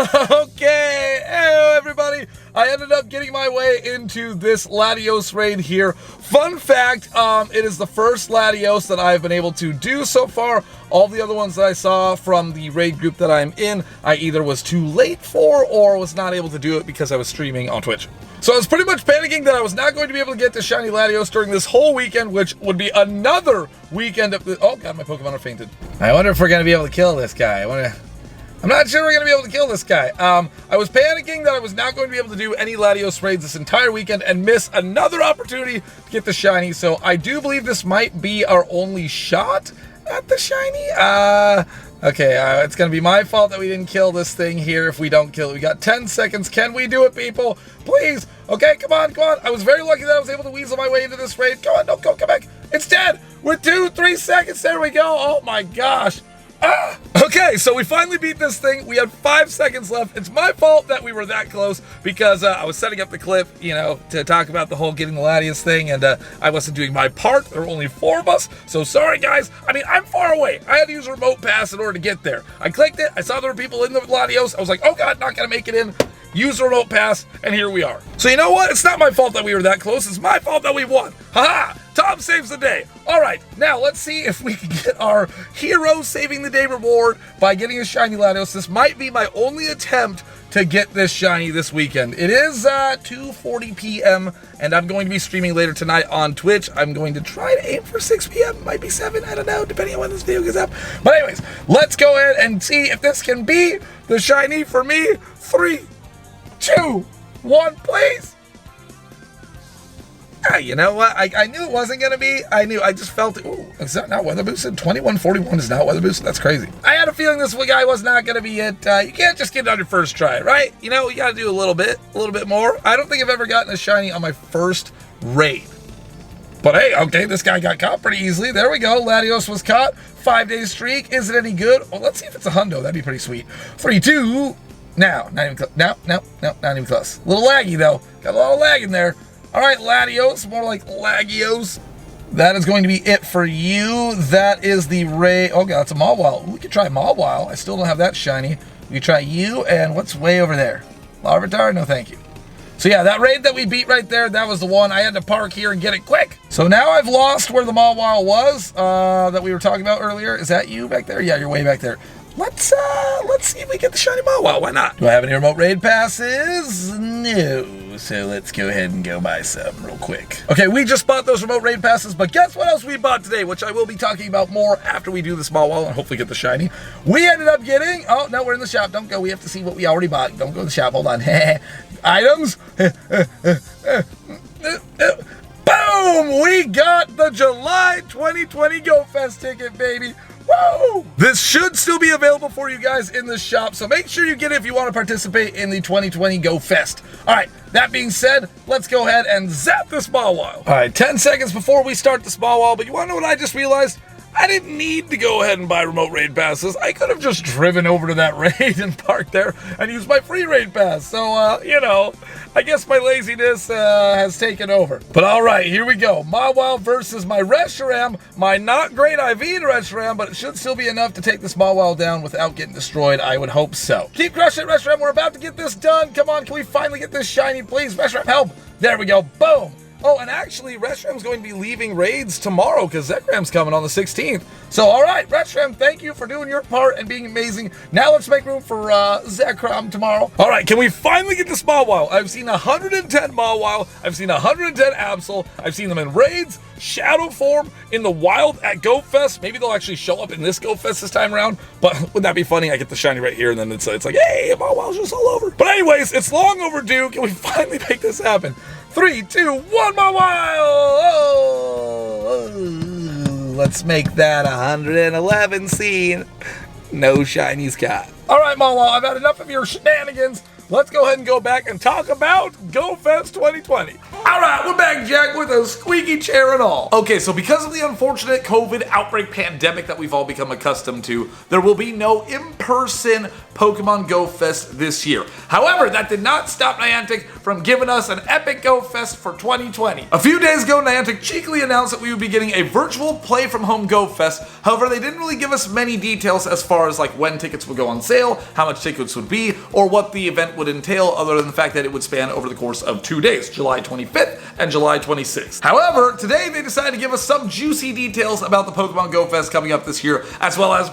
Okay, hello everybody. I ended up getting my way into this Latios raid here. Fun fact, it is the first Latios that I've been able to do so far. All the other ones that I saw from the raid group that I'm in, I either was too late for or was not able to do it because I was streaming on Twitch. So I was pretty much panicking that I was not going to be able to get to Shiny Latios during this whole weekend, which would be another weekend of the... Oh god, my Pokemon are fainted. I wonder if we're going to be able to kill this guy. I'm not sure we're going to be able to kill this guy. I was panicking that I was not going to be able to do any Latios raids this entire weekend and miss another opportunity to get the shiny. So I do believe this might be our only shot at the shiny. Okay, it's going to be my fault that we didn't kill this thing here if we don't kill it. We got 10 seconds. Can we do it, people? Please. Okay, come on, come on. I was very lucky that I was able to weasel my way into this raid. Come on, don't go, come back. It's dead. We're 2-3 seconds. There we go. Oh my gosh. Okay, so we finally beat this thing. We had 5 seconds left. It's my fault that we were that close because I was setting up the clip, you know, to talk about the whole getting the Latias thing, and I wasn't doing my part. There were only 4 of us, so sorry, guys. I mean, I'm far away. I had to use a remote pass in order to get there. I clicked it. I saw there were people in the Latios. I was like, oh, God, not going to make it in. Use the remote pass, and here we are. So you know what? It's not my fault that we were that close. It's my fault that we won. Haha! Tom saves the day. All right, now let's see if we can get our hero saving the day reward by getting a shiny Latios. This might be my only attempt to get this shiny this weekend. It is 2:40 p.m. and I'm going to be streaming later tonight on Twitch. I'm going to try to aim for 6 p.m. Might be 7. I don't know, depending on when this video goes up. But anyways, let's go ahead and see if this can be the shiny for me. 3, 2, 1, please. You know what? I knew it wasn't going to be. I just felt it. Ooh, is that not weather boosted? 2141 is not weather boosted? That's crazy. I had a feeling this guy was not going to be it. You can't just get it on your first try, right? You know, you got to do a little bit more. I don't think I've ever gotten a shiny on my first raid. But hey, okay, this guy got caught pretty easily. There we go. Latios was caught. 5-day streak. Is it any good? Well, let's see if it's a hundo. That'd be pretty sweet. 3, 2. Now, not even close. No, not even close. A little laggy, though. Got a lot of lag in there. All right, Latios, more like Lagios. That is going to be it for you. That is the raid. Oh, God, it's a Mawile. We could try Mawile. I still don't have that shiny. We could try you, and what's way over there? Larvitar? No, thank you. So, yeah, that raid that we beat right there, that was the one. I had to park here and get it quick. So now I've lost where the Mawile was that we were talking about earlier. Is that you back there? Yeah, you're way back there. Let's see if we get the shiny Mawile. Why not? Do I have any remote raid passes? No. So let's go ahead and go buy some real quick. Okay, we just bought those remote raid passes, but guess what else we bought today, which I will be talking about more after we do the Mawile and hopefully get the shiny. We ended up getting, oh, no, we're in the shop. Don't go. We have to see what we already bought. Don't go to the shop. Hold on. Items. Boom! We got the July 2020 Go Fest ticket, baby. Woo! This should still be available for you guys in the shop, so make sure you get it if you want to participate in the 2020 Go Fest. All right, that being said, let's go ahead and zap this Mawile. All right, 10 seconds before we start the Mawile, but you want to know what I just realized? I didn't need to go ahead and buy remote raid passes. I could have just driven over to that raid and parked there and used my free raid pass. So, you know, I guess my laziness has taken over. But all right, here we go. Mawile versus my Reshiram. My not great IV in Reshiram, but it should still be enough to take this Mawile down without getting destroyed. I would hope so. Keep crushing it, Reshiram. We're about to get this done. Come on, can we finally get this shiny, please? Reshiram, help. There we go. Boom. Oh, and actually, Reshiram's going to be leaving raids tomorrow because Zekram's coming on the 16th. So, all right, Reshiram, thank you for doing your part and being amazing. Now let's make room for Zekram tomorrow. All right, can we finally get this Mawile? I've seen 110 Mawile. I've seen 110 Absol. I've seen them in raids, shadow form, in the wild at Go Fest. Maybe they'll actually show up in this Go Fest this time around. But wouldn't that be funny? I get the shiny right here, and then it's like, hey, Mawile's just all over. But anyways, it's long overdue. Can we finally make this happen? 3, 2, 1, Mawile! Oh, let's make that 111 scene. No shinies caught. All right, Mawile, I've had enough of your shenanigans. Let's go ahead and go back and talk about Go Fest 2020. All right, we're back, Jack, with a squeaky chair and all. Okay, so because of the unfortunate COVID outbreak pandemic that we've all become accustomed to, there will be no in-person Pokemon Go Fest this year. However, that did not stop Niantic from giving us an epic Go Fest for 2020. A few days ago, Niantic cheekily announced that we would be getting a virtual play from home Go Fest. However, they didn't really give us many details as far as like when tickets would go on sale, how much tickets would be, or what the event would entail, other than the fact that it would span over the course of 2 days, July 25th and July 26th. However, today they decided to give us some juicy details about the Pokemon Go Fest coming up this year, as well as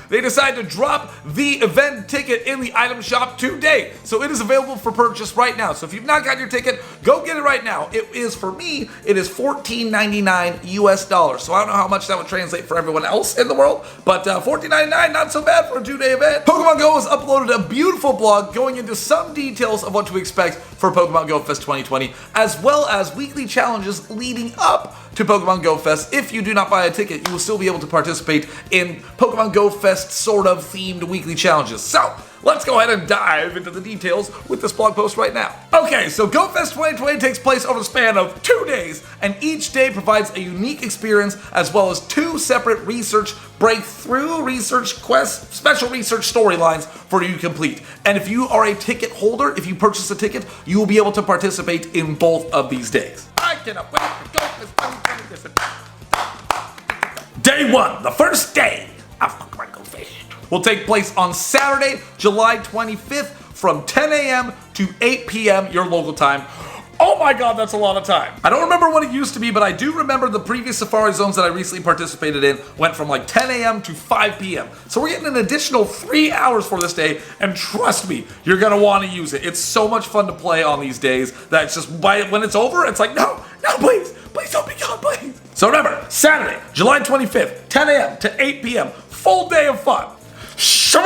they decided to drop the event ticket in the item shop today. So it is available for purchase right now. So if you've not got your ticket, go get it right now. It is, for me, it is $14.99 US dollars. So I don't know how much that would translate for everyone else in the world, but $14.99, not so bad for a 2-day event. Pokemon Go has uploaded a beautiful blog going into some details of what to expect for Pokemon Go Fest 2020, as well as weekly challenges leading up to Pokemon Go Fest. If you do not buy a ticket, you will still be able to participate in Pokemon Go Fest sort of themed weekly challenges. So let's go ahead and dive into the details with this blog post right now. Okay, so Go Fest 2020 takes place over the span of 2 days, and each day provides a unique experience as well as 2 separate research breakthrough research quests, special research storylines for you to complete. And if you are a ticket holder, if you purchase a ticket, you will be able to participate in both of these days. I cannot wait to Go Fest 2020. Day 1, the first day of Pokemon Go Fest, will take place on Saturday, July 25th from 10 a.m. to 8 p.m. your local time. Oh my god, that's a lot of time. I don't remember what it used to be, but I do remember the previous Safari Zones that I recently participated in went from like 10 a.m. to 5 p.m. So we're getting an additional 3 hours for this day, and trust me, you're gonna want to use it. It's so much fun to play on these days that it's just, when it's over, it's like, no, please don't be gone, please. So remember, Saturday, July 25th, 10 a.m. to 8 p.m., full day of fun. So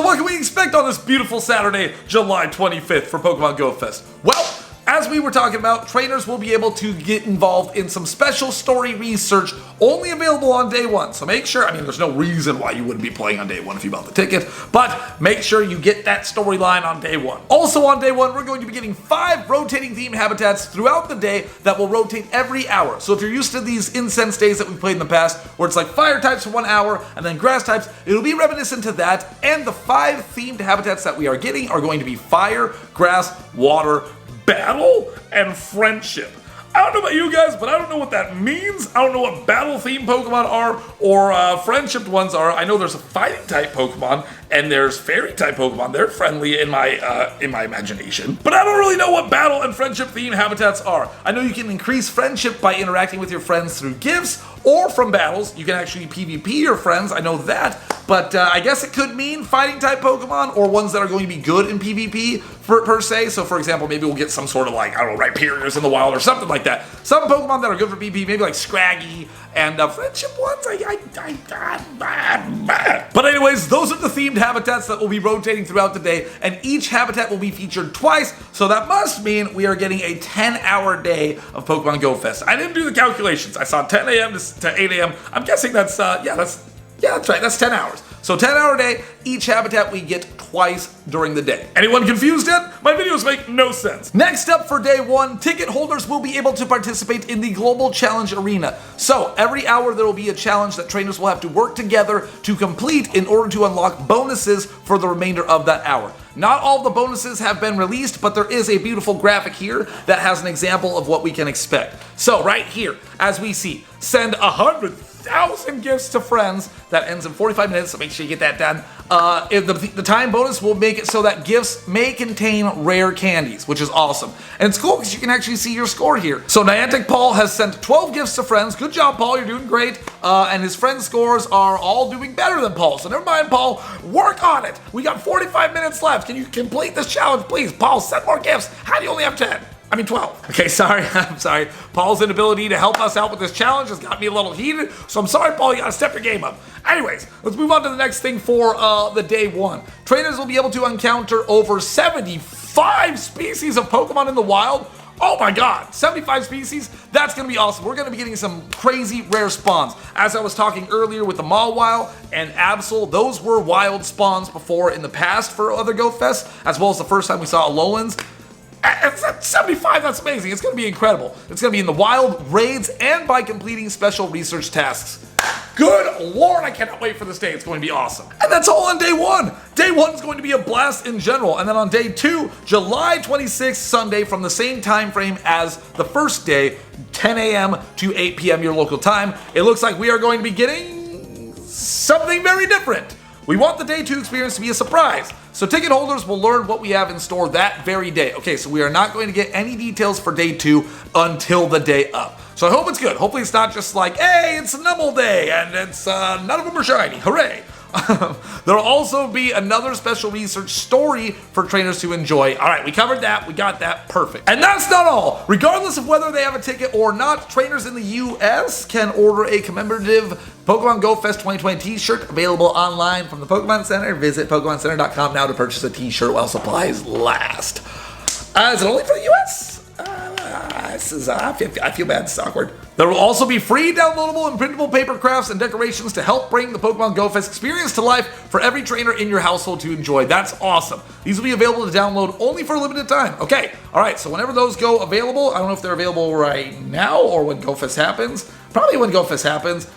what can we expect on this beautiful Saturday, July 25th for Pokemon Go Fest? Well, as we were talking about, trainers will be able to get involved in some special story research only available on day 1. So make sure, there's no reason why you wouldn't be playing on day 1 if you bought the ticket, but make sure you get that storyline on day 1. Also on day 1, we're going to be getting 5 rotating themed habitats throughout the day that will rotate every hour. So if you're used to these incense days that we played in the past, where it's like fire types for 1 hour and then grass types, it'll be reminiscent to that, and the 5 themed habitats that we are getting are going to be fire, grass, water, battle, and friendship. I don't know about you guys, but I don't know what that means. I don't know what battle-themed Pokemon are or friendship ones are. I know there's a fighting-type Pokemon and there's fairy-type Pokemon. They're friendly in my imagination. But I don't really know what battle and friendship-themed habitats are. I know you can increase friendship by interacting with your friends through gifts or from battles. You can actually PvP your friends, I know that. But I guess it could mean fighting-type Pokemon or ones that are going to be good in PvP per se. So for example, maybe we'll get some sort of Rhyperiors in the wild or something like that. Some Pokemon that are good for PvP, maybe like Scraggy, and friendship ones, But anyways, those are the themed habitats that will be rotating throughout the day, and each habitat will be featured twice, so that must mean we are getting a 10-hour day of Pokemon Go Fest. I didn't do the calculations. I saw 10 a.m. to 8 a.m. I'm guessing that's, that's right, that's 10 hours. So 10-hour day, each habitat we get twice during the day. Anyone confused yet? My videos make no sense. Next up for day 1, ticket holders will be able to participate in the Global Challenge Arena. So every hour there will be a challenge that trainers will have to work together to complete in order to unlock bonuses for the remainder of that hour. Not all of the bonuses have been released, but there is a beautiful graphic here that has an example of what we can expect. So right here, as we see, send 100,000 gifts to friends. That ends in 45 minutes, so make sure you get that done. The time bonus will make it so that gifts may contain rare candies, which is awesome. And it's cool because you can actually see your score here. So Niantic Paul has sent 12 gifts to friends. Good job, Paul, you're doing great. And his friends' scores are all doing better than Paul. So never mind, Paul, work on it. We got 45 minutes left. Can you complete this challenge, please? Paul, send more gifts. How do you only have 10? 12. Okay, sorry, I'm sorry. Paul's inability to help us out with this challenge has got me a little heated, so I'm sorry, Paul, you gotta step your game up. Anyways, let's move on to the next thing for the day 1. Trainers will be able to encounter over 75 species of Pokemon in the wild. Oh my god, 75 species? That's gonna be awesome. We're gonna be getting some crazy rare spawns. As I was talking earlier with the Mawile and Absol, those were wild spawns before in the past for other Go Fest, as well as the first time we saw Alolan's. At 75, that's amazing. It's going to be incredible. It's going to be in the wild, raids, and by completing special research tasks. Good Lord, I cannot wait for this day. It's going to be awesome. And that's all on day 1. Day 1 is going to be a blast in general. And then on day 2, July 26th, Sunday, from the same time frame as the first day, 10 a.m. to 8 p.m. your local time, it looks like we are going to be getting something very different. We want the day 2 experience to be a surprise. So ticket holders will learn what we have in store that very day. Okay, so we are not going to get any details for day 2 until the day up. So I hope it's good. Hopefully it's not just like, hey, it's Numble Day, and it's none of them are shiny. Hooray. There'll also be another special research story for trainers to enjoy. All right, we covered that. We got that. Perfect. And that's not all. Regardless of whether they have a ticket or not, trainers in the US can order a commemorative Pokemon Go Fest 2020 t-shirt available online from the Pokemon Center. Visit PokemonCenter.com now to purchase a t-shirt while supplies last. Is it only for the US? I feel bad. It's awkward. There will also be free downloadable and printable paper crafts and decorations to help bring the Pokemon Go Fest experience to life for every trainer in your household to enjoy. That's awesome. These will be available to download only for a limited time. Okay, all right, so whenever those go available, I don't know if they're available right now or when Go Fest happens. Probably when Go Fest happens.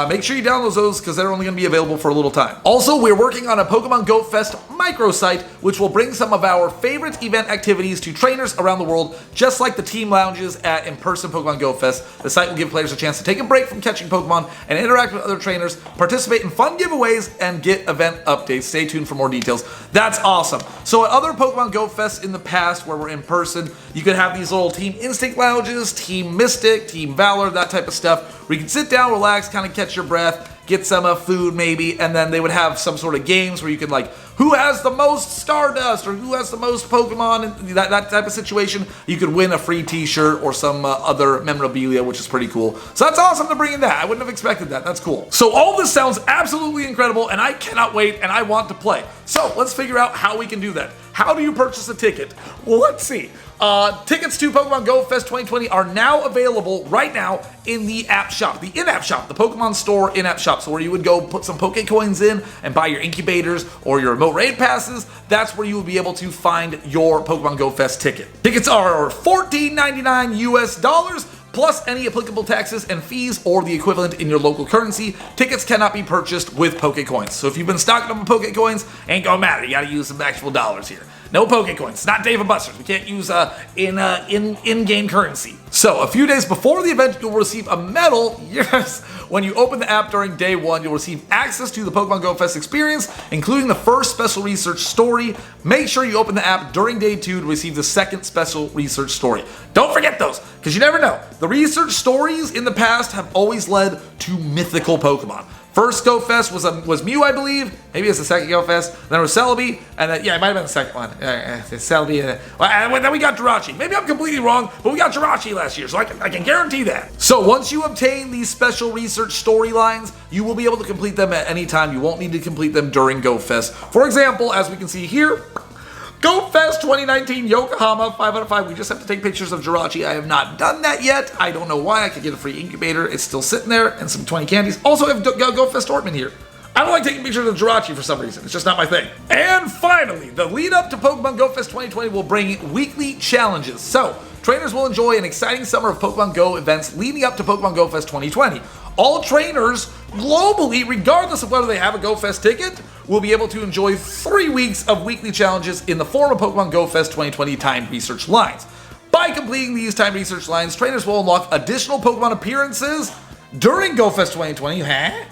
Make sure you download those because they're only going to be available for a little time. Also, we're working on a Pokemon Go Fest microsite, which will bring some of our favorite event activities to trainers around the world, just like the team lounges at in-person Pokemon Go Fest. The site will give players a chance to take a break from catching Pokemon and interact with other trainers, participate in fun giveaways, and get event updates. Stay tuned for more details. That's awesome. So at other Pokemon Go Fests in the past where we're in person, you could have these little Team Instinct lounges, Team Mystic, Team Valor, that type of stuff, where you can sit down, relax, kind of catch your breath, get some food maybe, and then they would have some sort of games where you could like, who has the most Stardust or who has the most Pokemon, and that type of situation. You could win a free t-shirt or some other memorabilia, which is pretty cool. So that's awesome to bring in that. I wouldn't have expected that. That's cool. So all this sounds absolutely incredible, and I cannot wait, and I want to play. So let's figure out how we can do that. How do you purchase a ticket? Well, let's see. Tickets to Pokemon Go Fest 2020 are now available right now in the app shop, the in-app shop, the Pokemon Store in-app shop. So where you would go put some Pokecoins in and buy your incubators or your remote raid passes, that's where you will be able to find your Pokemon Go Fest ticket. Tickets are $14.99 US, plus any applicable taxes and fees or the equivalent in your local currency. Tickets cannot be purchased with Pokecoins. So if you've been stocking up on Pokecoins, ain't gonna matter. You gotta use some actual dollars here. No Pokecoins. It's not Dave & Buster's. We can't use in-game currency. So a few days before the event, you'll receive a medal. Yes. When you open the app during day 1, you'll receive access to the Pokemon Go Fest experience, including the first special research story. Make sure you open the app during day 2 to receive the second special research story. Don't forget those, because you never know. The research stories in the past have always led to mythical Pokemon. First Go Fest was Mew, I believe. Maybe it's the second Go Fest. Then it was Celebi, and then, yeah, it might have been the second one. Celebi, and then we got Jirachi. Maybe I'm completely wrong, but we got Jirachi last year, so I can guarantee that. So once you obtain these special research storylines, you will be able to complete them at any time. You won't need to complete them during Go Fest. For example, as we can see here, Go Fest 2019 Yokohama 5 out of 5. We just have to take pictures of Jirachi. I have not done that yet. I don't know why. I could get a free incubator. It's still sitting there, and some 20 candies. Also, I have Go Fest Ortman here. I don't like taking pictures of Jirachi for some reason. It's just not my thing. And finally, the lead up to Pokemon Go Fest 2020 will bring weekly challenges. So, trainers will enjoy an exciting summer of Pokemon Go events leading up to Pokemon Go Fest 2020. All trainers globally, regardless of whether they have a Go Fest ticket, will be able to enjoy 3 weeks of weekly challenges in the form of Pokemon Go Fest 2020 timed research lines. By completing these timed research lines, trainers will unlock additional Pokemon appearances during Go Fest 2020. Huh?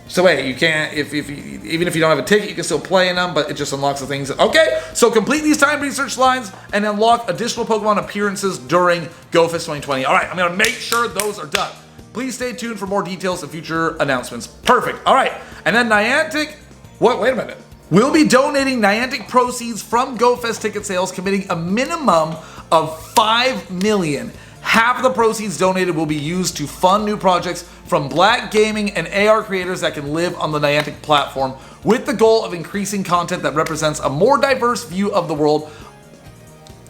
So wait, you can't, even if you don't have a ticket, you can still play in them, but it just unlocks the things. Okay, so complete these timed research lines and unlock additional Pokemon appearances during Go Fest 2020. All right, I'm gonna make sure those are done. Please stay tuned for more details and future announcements. Perfect. All right, and then Niantic, wait a minute. We'll be donating Niantic proceeds from Go Fest ticket sales, committing a minimum of $5 million. Half of the proceeds donated will be used to fund new projects from Black gaming and AR creators that can live on the Niantic platform, with the goal of increasing content that represents a more diverse view of the world.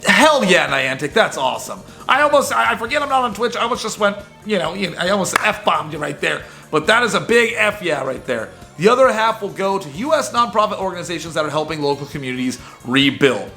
Hell yeah, Niantic, that's awesome. I forget I'm not on Twitch. I almost just went, I almost F-bombed you right there. But that is a big F yeah right there. The other half will go to US nonprofit organizations that are helping local communities rebuild.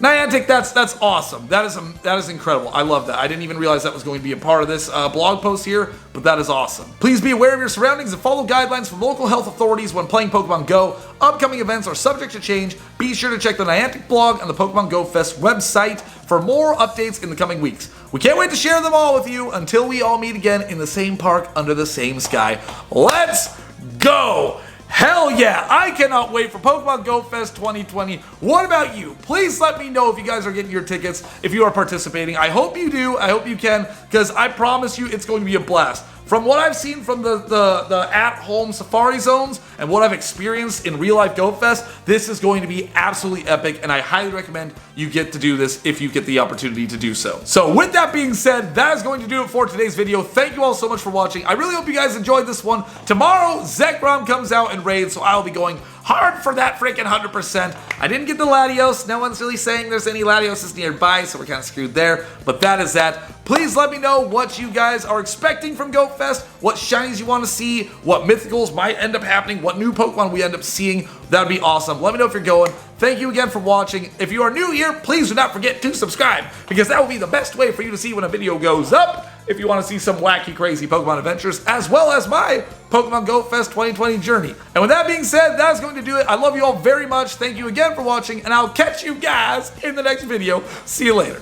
Niantic, that's awesome. That is incredible. I love that. I didn't even realize that was going to be a part of this blog post here, but that is awesome. Please be aware of your surroundings and follow guidelines from local health authorities when playing Pokemon Go. Upcoming events are subject to change. Be sure to check the Niantic blog and the Pokemon Go Fest website for more updates in the coming weeks. We can't wait to share them all with you until we all meet again in the same park under the same sky. Let's go! Hell yeah, I cannot wait for Pokemon Go Fest 2020. What about you? Please let me know if you guys are getting your tickets, if you are participating. I hope you do. I hope you can, because I promise you it's going to be a blast. From what I've seen from the at-home safari zones and what I've experienced in real-life Go Fest, this is going to be absolutely epic, and I highly recommend you get to do this if you get the opportunity to do so. So with that being said, that is going to do it for today's video. Thank you all so much for watching. I really hope you guys enjoyed this one. Tomorrow, Zekrom comes out in Raid, so I'll be going hard for that freaking 100%. I didn't get the Latios. No one's really saying there's any Latios nearby, so we're kind of screwed there. But that is that. Please let me know what you guys are expecting from Go Fest, what shinies you want to see, what mythicals might end up happening, what new Pokemon we end up seeing. That would be awesome. Let me know if you're going. Thank you again for watching. If you are new here, please do not forget to subscribe, because that will be the best way for you to see when a video goes up. If you want to see some wacky, crazy Pokemon adventures, as well as my Pokemon Go Fest 2020 journey. And with that being said, that is going to do it. I love you all very much. Thank you again for watching, and I'll catch you guys in the next video. See you later.